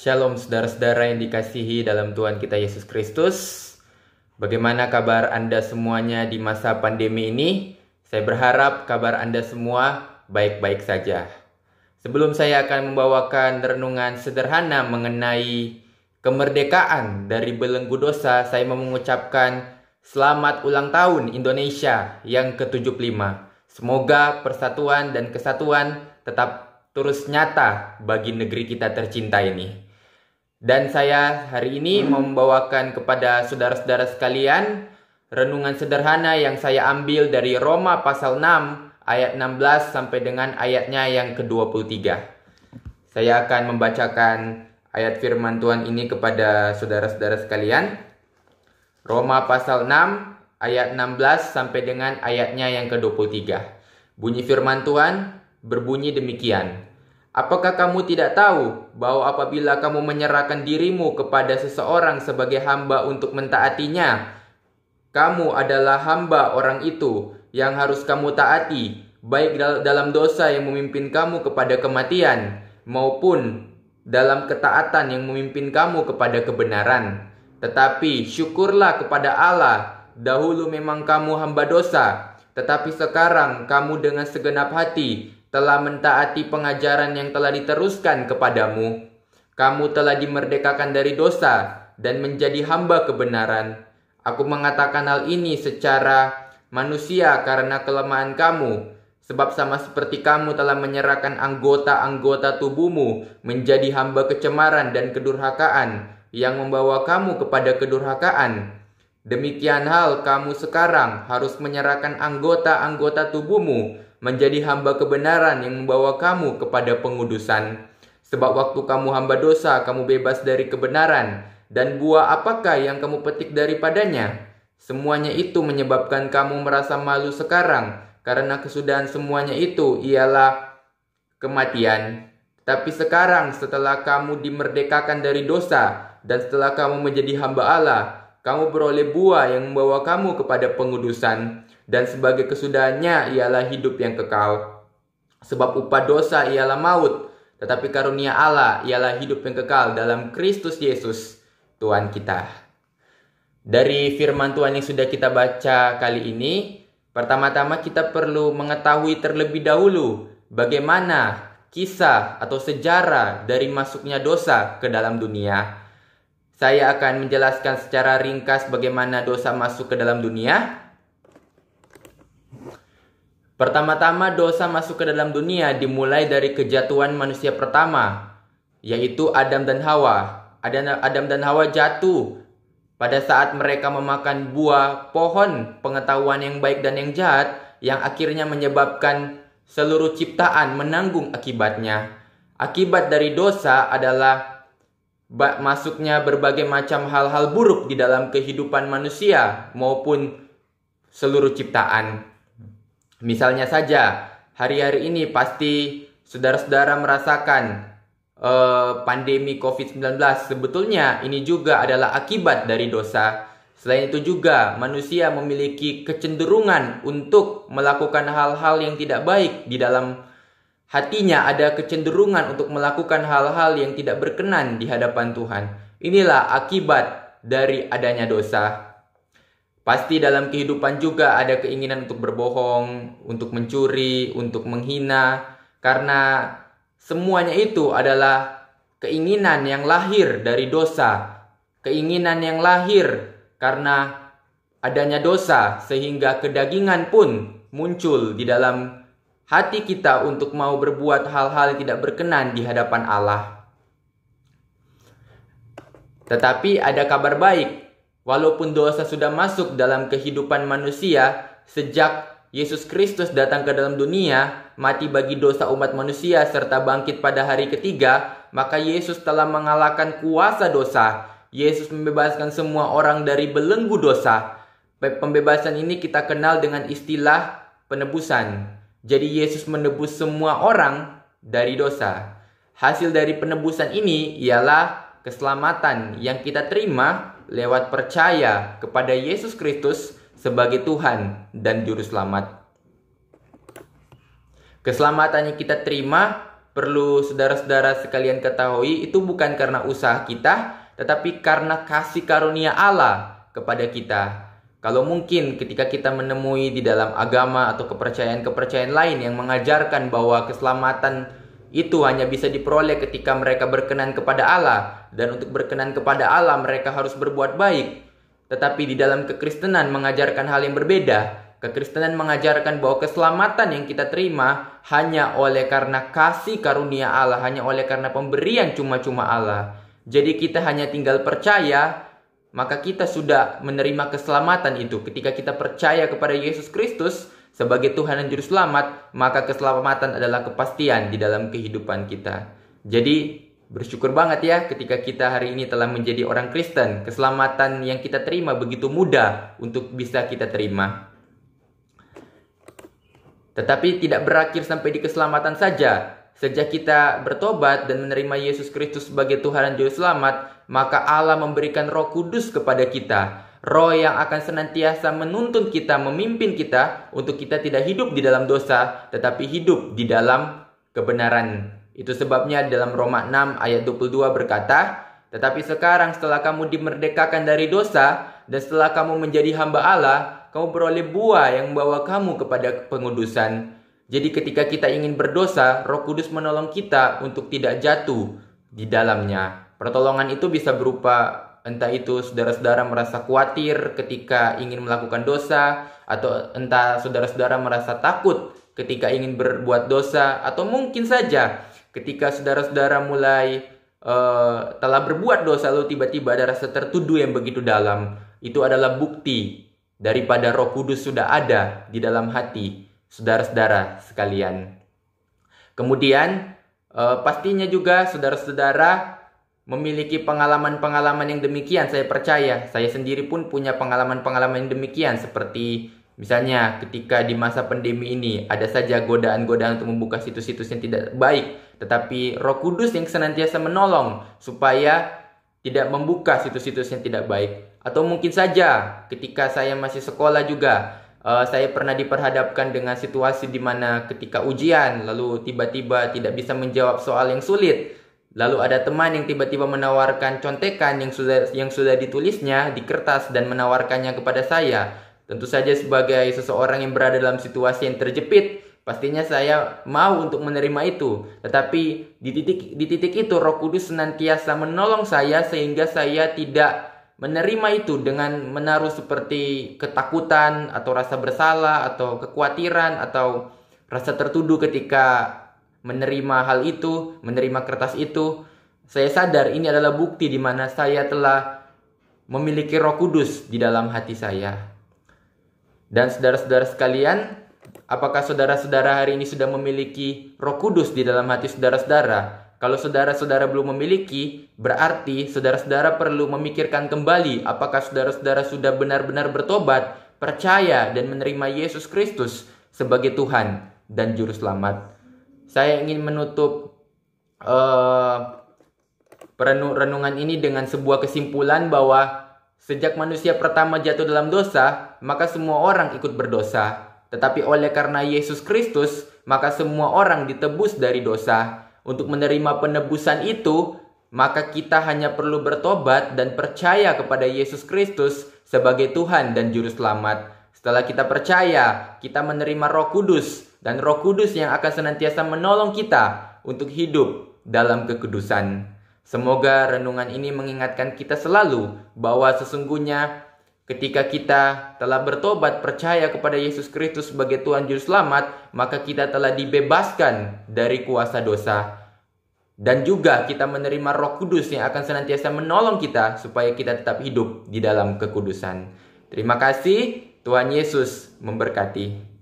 Shalom saudara-saudara yang dikasihi dalam Tuhan kita Yesus Kristus. Bagaimana kabar Anda semuanya di masa pandemi ini? Saya berharap kabar Anda semua baik-baik saja. Sebelum saya akan membawakan renungan sederhana mengenai kemerdekaan dari belenggu dosa, saya mau mengucapkan selamat ulang tahun Indonesia yang ke-75. Semoga persatuan dan kesatuan tetap terus nyata bagi negeri kita tercinta ini. Dan saya hari ini membawakan kepada saudara-saudara sekalian renungan sederhana yang saya ambil dari Roma pasal 6 ayat 16 sampai dengan ayatnya yang ke-23. Saya akan membacakan ayat firman Tuhan ini kepada saudara-saudara sekalian. Roma pasal 6 ayat 16 sampai dengan ayatnya yang ke-23. Bunyi firman Tuhan berbunyi demikian. Apakah kamu tidak tahu bahwa apabila kamu menyerahkan dirimu kepada seseorang sebagai hamba untuk mentaatinya, kamu adalah hamba orang itu yang harus kamu taati, baik dalam dosa yang memimpin kamu kepada kematian, maupun dalam ketaatan yang memimpin kamu kepada kebenaran. Tetapi syukurlah kepada Allah, dahulu memang kamu hamba dosa, tetapi sekarang kamu dengan segenap hati telah mentaati pengajaran yang telah diteruskan kepadamu. Kamu telah dimerdekakan dari dosa dan menjadi hamba kebenaran. Aku mengatakan hal ini secara manusia karena kelemahan kamu, sebab sama seperti kamu telah menyerahkan anggota-anggota tubuhmu menjadi hamba kecemaran dan kedurhakaan yang membawa kamu kepada kedurhakaan. Demikian hal kamu sekarang harus menyerahkan anggota-anggota tubuhmu menjadi hamba kebenaran yang membawa kamu kepada pengudusan. Sebab waktu kamu hamba dosa, kamu bebas dari kebenaran. Dan buah apakah yang kamu petik daripadanya? Semuanya itu menyebabkan kamu merasa malu sekarang, karena kesudahan semuanya itu ialah kematian. Tapi sekarang setelah kamu dimerdekakan dari dosa, dan setelah kamu menjadi hamba Allah, kamu beroleh buah yang membawa kamu kepada pengudusan. Dan sebagai kesudahannya ialah hidup yang kekal. Sebab upah dosa ialah maut, tetapi karunia Allah ialah hidup yang kekal dalam Kristus Yesus Tuhan kita. Dari firman Tuhan yang sudah kita baca kali ini, pertama-tama kita perlu mengetahui terlebih dahulu bagaimana kisah atau sejarah dari masuknya dosa ke dalam dunia. Saya akan menjelaskan secara ringkas bagaimana dosa masuk ke dalam dunia. Pertama-tama dosa masuk ke dalam dunia dimulai dari kejatuhan manusia pertama, yaitu Adam dan Hawa. Adam dan Hawa jatuh pada saat mereka memakan buah pohon pengetahuan yang baik dan yang jahat, yang akhirnya menyebabkan seluruh ciptaan menanggung akibatnya. Akibat dari dosa adalah masuknya berbagai macam hal-hal buruk di dalam kehidupan manusia maupun seluruh ciptaan. Misalnya saja, hari-hari ini pasti saudara-saudara merasakan pandemi COVID-19. Sebetulnya ini juga adalah akibat dari dosa. Selain itu juga manusia memiliki kecenderungan untuk melakukan hal-hal yang tidak baik. Di dalam hatinya ada kecenderungan untuk melakukan hal-hal yang tidak berkenan di hadapan Tuhan. Inilah akibat dari adanya dosa. Pasti dalam kehidupan juga ada keinginan untuk berbohong, untuk mencuri, untuk menghina. Karena semuanya itu adalah keinginan yang lahir dari dosa. Keinginan yang lahir karena adanya dosa, sehingga kedagingan pun muncul di dalam hati kita untuk mau berbuat hal-hal yang tidak berkenan di hadapan Allah. Tetapi ada kabar baik. Walaupun dosa sudah masuk dalam kehidupan manusia, sejak Yesus Kristus datang ke dalam dunia, mati bagi dosa umat manusia, serta bangkit pada hari ketiga, maka Yesus telah mengalahkan kuasa dosa. Yesus membebaskan semua orang dari belenggu dosa. Pembebasan ini kita kenal dengan istilah penebusan. Jadi Yesus menebus semua orang dari dosa. Hasil dari penebusan ini ialah keselamatan yang kita terima lewat percaya kepada Yesus Kristus sebagai Tuhan dan Juru Selamat. Keselamatan yang kita terima perlu saudara-saudara sekalian ketahui, itu bukan karena usaha kita, tetapi karena kasih karunia Allah kepada kita. Kalau mungkin ketika kita menemui di dalam agama atau kepercayaan-kepercayaan lain yang mengajarkan bahwa keselamatan itu hanya bisa diperoleh ketika mereka berkenan kepada Allah, dan untuk berkenan kepada Allah mereka harus berbuat baik. Tetapi di dalam kekristenan mengajarkan hal yang berbeda. Kekristenan mengajarkan bahwa keselamatan yang kita terima hanya oleh karena kasih karunia Allah, hanya oleh karena pemberian cuma-cuma Allah. Jadi kita hanya tinggal percaya, maka kita sudah menerima keselamatan itu. Ketika kita percaya kepada Yesus Kristus sebagai Tuhan dan Juru Selamat, maka keselamatan adalah kepastian di dalam kehidupan kita. Jadi bersyukur banget ya ketika kita hari ini telah menjadi orang Kristen. Keselamatan yang kita terima begitu mudah untuk bisa kita terima. Tetapi tidak berakhir sampai di keselamatan saja. Sejak kita bertobat dan menerima Yesus Kristus sebagai Tuhan dan Juru Selamat, maka Allah memberikan Roh Kudus kepada kita. Roh yang akan senantiasa menuntun kita, memimpin kita untuk kita tidak hidup di dalam dosa, tetapi hidup di dalam kebenaran. Itu sebabnya dalam Roma 6 ayat 22 berkata, "Tetapi sekarang setelah kamu dimerdekakan dari dosa dan setelah kamu menjadi hamba Allah, kamu beroleh buah yang membawa kamu kepada pengudusan." Jadi ketika kita ingin berdosa, Roh Kudus menolong kita untuk tidak jatuh di dalamnya. Pertolongan itu bisa berupa entah itu saudara-saudara merasa khawatir ketika ingin melakukan dosa, atau entah saudara-saudara merasa takut ketika ingin berbuat dosa, atau mungkin saja ketika saudara-saudara mulai telah berbuat dosa lalu tiba-tiba ada rasa tertuduh yang begitu dalam. Itu adalah bukti daripada Roh Kudus sudah ada di dalam hati saudara-saudara sekalian. Kemudian pastinya juga saudara-saudara memiliki pengalaman-pengalaman yang demikian. Saya percaya saya sendiri pun punya pengalaman-pengalaman yang demikian. Seperti misalnya ketika di masa pandemi ini ada saja godaan-godaan untuk membuka situs-situs yang tidak baik, tetapi Roh Kudus yang senantiasa menolong supaya tidak membuka situs-situs yang tidak baik. Atau mungkin saja ketika saya masih sekolah juga, saya pernah diperhadapkan dengan situasi di mana ketika ujian, lalu tiba-tiba tidak bisa menjawab soal yang sulit. Lalu ada teman yang tiba-tiba menawarkan contekan yang sudah ditulisnya di kertas dan menawarkannya kepada saya. Tentu saja sebagai seseorang yang berada dalam situasi yang terjepit, pastinya saya mau untuk menerima itu. Tetapi di titik itu Roh Kudus senantiasa menolong saya sehingga saya tidak menerima itu dengan menaruh seperti ketakutan atau rasa bersalah atau kekhawatiran atau rasa tertuduh ketika menerima hal itu, menerima kertas itu. Saya sadar ini adalah bukti di mana saya telah memiliki Roh Kudus di dalam hati saya. Dan saudara-saudara sekalian, apakah saudara-saudara hari ini sudah memiliki Roh Kudus di dalam hati saudara-saudara? Kalau saudara-saudara belum memiliki, berarti saudara-saudara perlu memikirkan kembali apakah saudara-saudara sudah benar-benar bertobat, percaya dan menerima Yesus Kristus sebagai Tuhan dan Juru Selamat. Saya ingin menutup renungan ini dengan sebuah kesimpulan bahwa sejak manusia pertama jatuh dalam dosa, maka semua orang ikut berdosa. Tetapi oleh karena Yesus Kristus, maka semua orang ditebus dari dosa. Untuk menerima penebusan itu, maka kita hanya perlu bertobat dan percaya kepada Yesus Kristus sebagai Tuhan dan Juru Selamat. Setelah kita percaya, kita menerima Roh Kudus, dan Roh Kudus yang akan senantiasa menolong kita untuk hidup dalam kekudusan. Semoga renungan ini mengingatkan kita selalu bahwa sesungguhnya ketika kita telah bertobat percaya kepada Yesus Kristus sebagai Tuhan Juru Selamat, maka kita telah dibebaskan dari kuasa dosa. Dan juga kita menerima Roh Kudus yang akan senantiasa menolong kita supaya kita tetap hidup di dalam kekudusan. Terima kasih, Tuhan Yesus memberkati.